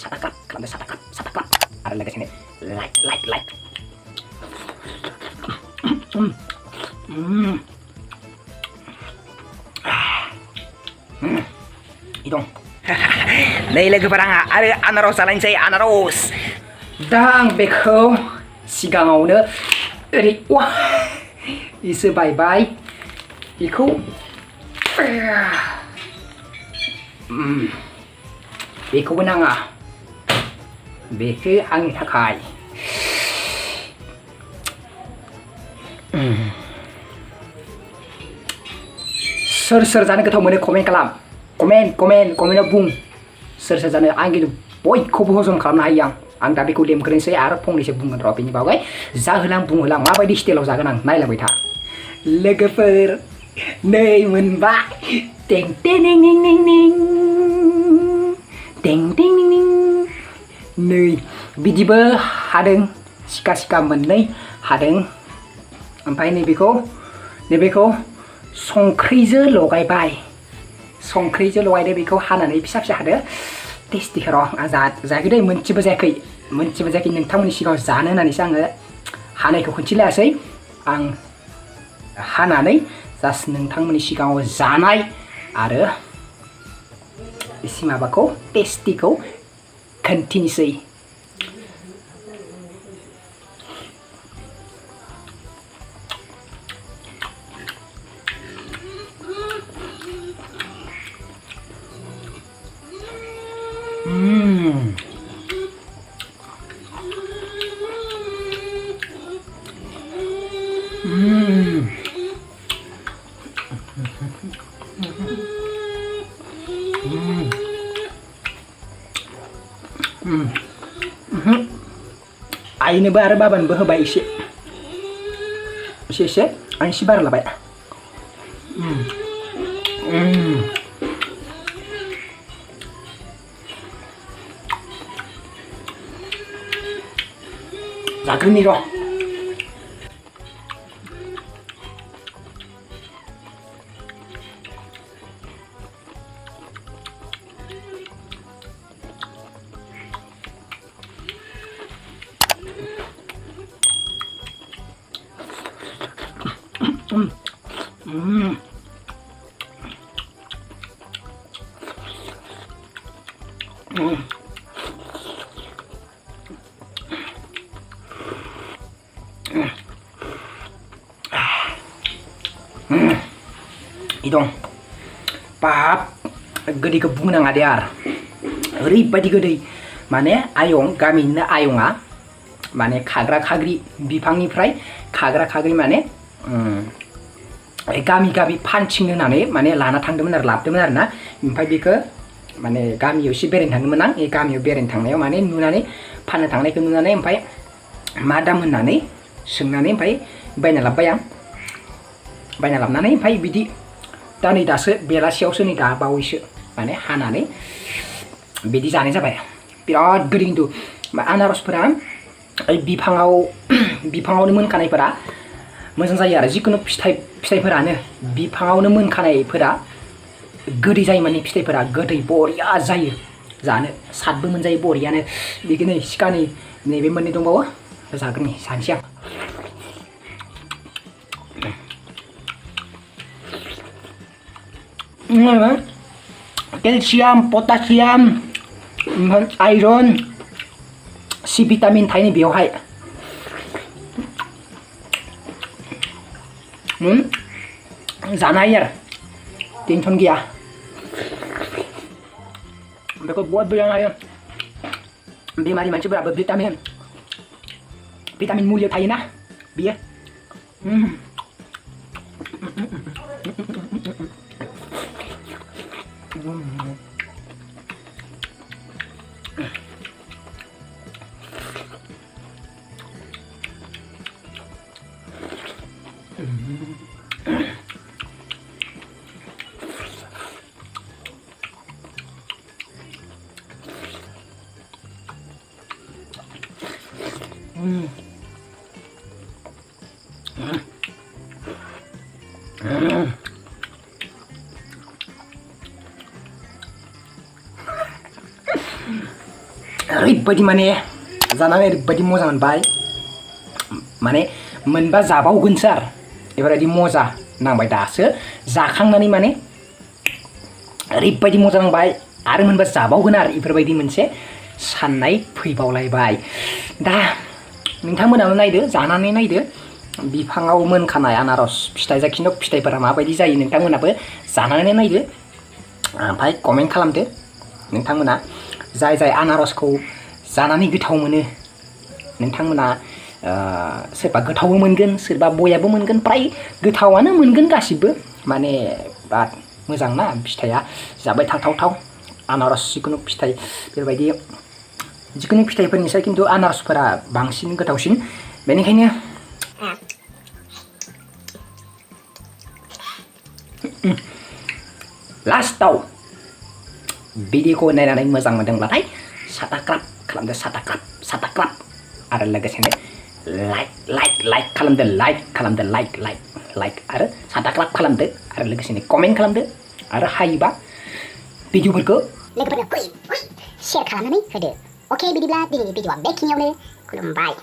Sataklap, sataklap. Ada lagi sini. Like. Idong. Đây là barang ada anaros lain saya anaros. Dan beखौ सिगाङावनो ओरै वा इसे बायबाय बेखौ बेखौबो नाङा बेखौ आंनि थाखाय सोर जानो गोथाव मोनो कमेन्ट खालाम कमेन्टआव बुं सोर जानो आं खिन्थु बयखौबो हजम खालामनो हायो आं दा बेखौ लेमग्रोनोसै आरो फंनैसो बुंगोन र' बेनि बागै बुंहोलां माबायदि स्टाइलाव जागोन आं नायलांबाय था लोगोफोर नै मोनबाय टें नै बिदिबो हादों सिखा मोननै हादों ओमफ्राय नैबेखौ संख्रिजों लगायबाय बेखौ हानानै फिसा हादो टेस्टि र' आं जायाखै दै मोनसेबो जायाखै नोंथांमोननि सिगाङाव जानो होननानैसो आङो हानायखौ खिन्थिलायासै आं हानानै जास्ट नोंथांमोननि सिगाङाव जानाय आरो एसे माबाखौ टेस्टिखौ खिन्थिनोसै आइनोबो आरो बाबानोबो होबाय एसे आं एसे बारा लाबाय जाग्रोनि र' Idong pap गोदैखौ बुंनाङा दे आरो ओरैबायदि गोदै माने आयं गामिनिनो आयंआ माने खाग्रा खाग्रि बिफांनिफ्राय खाग्रा खाग्रि माने गामि फानथिंनो होननानै माने लाना थांदोंमोन आरो लाबोदोंमोन आरो ना ओमफ्राय बेखौ माने गामियाव एसे बेरायनो थांदोंमोन आं गामियाव बेरायनो थांनायाव माने नुनानै फाननो थांनायखौ नुनानै ओमफ्राय मा दाम होननानै सोंनानै ओमफ्राय बायना लाबोबाय आं बायना लाबोनानै ओमफ्राय बिदि दा नै दासो बेलासियावसो नै दा बावैसो माने हानानै बिदि जानाय जाबाय बिराद गोदै खिन्थु आनारसफोरा बिफाङावनो मोनखानायफोरा मोजां जायो आरो जिखुनु फिथाइफोरानो बिफाङावनो मोनखानायफोरा गोदै जायो माने फिथाइफोरा गोदै बरिया जायो जानो सादबो मोनजायो बरियानो बेखौ नै सिखानि नैबे मोननै दंबावो जाग्रोनि सानैसै आं केलसियाम पटासियाम आयरन सि भिटामिन थायो बेवहाय जानो हायो आरो टेनसन गैया बेखौ बयबो जानो हायो बेमारि मानसिफोराबो भिटामिन मुलियाव थायोना बियो ओरैबायदि माने जानानै ओरैबायदि मोजां मोनबाय माने मोनबा जाबावगोनसो आरो बेफोरबायदि मजा नांबाय दासो जाखांनानै माने ओरैबायदि मोजां नांबाय आरो मोनबा जाबावगोन आरो बेफोरबायदि मोनसे साननाय फैबावलायबाय दा नोंथांमोनाबो नायदो जानानै नायदो बिफाङाव मोनखानाय आनारस फिथाइ जाखिनि फिथाइफोरा माबायदि जायो नोंथांमोनाबो जानानै नायदो ओमफ्राय कमेन्ट खालामदो नोंथांमोना जाय आनारसखौ जानानै गोथाव मोनो नोंथांमोना सोरबा गोथावबो मोनगोन सोरबा बयाबो मोनगोन प्राय गोथावानो मोनगोन गासिबो माने बिराद मोजां ना फिथाइया जाबाय थाथावथाव आनारस जिखुनु फिथाइ बेबायदि जिखुनु फिथाइफोरनिसाय खिन्थु आनारसफोरा बांसिन गोथावसिन बेनिखायनो लास्टाव भिडिअखौ नायनानै मोजां मोनदोंब्लाथाय साबस्क्राइब खालामदो साबस्क्राइब आरो लोगोसेनो लाइक खालामदो लाइक आरो साबस्क्राइब खालामदो आरो लोगोसेनो कमेन्ट खालामदो आरो हायोबा भिडिअफोरखौ लोगोफोरनो शेयार खालामनानै होदो अके बिदिब्ला दिनैनि भिडिअआ बेखिनियावनो खुलुमबाय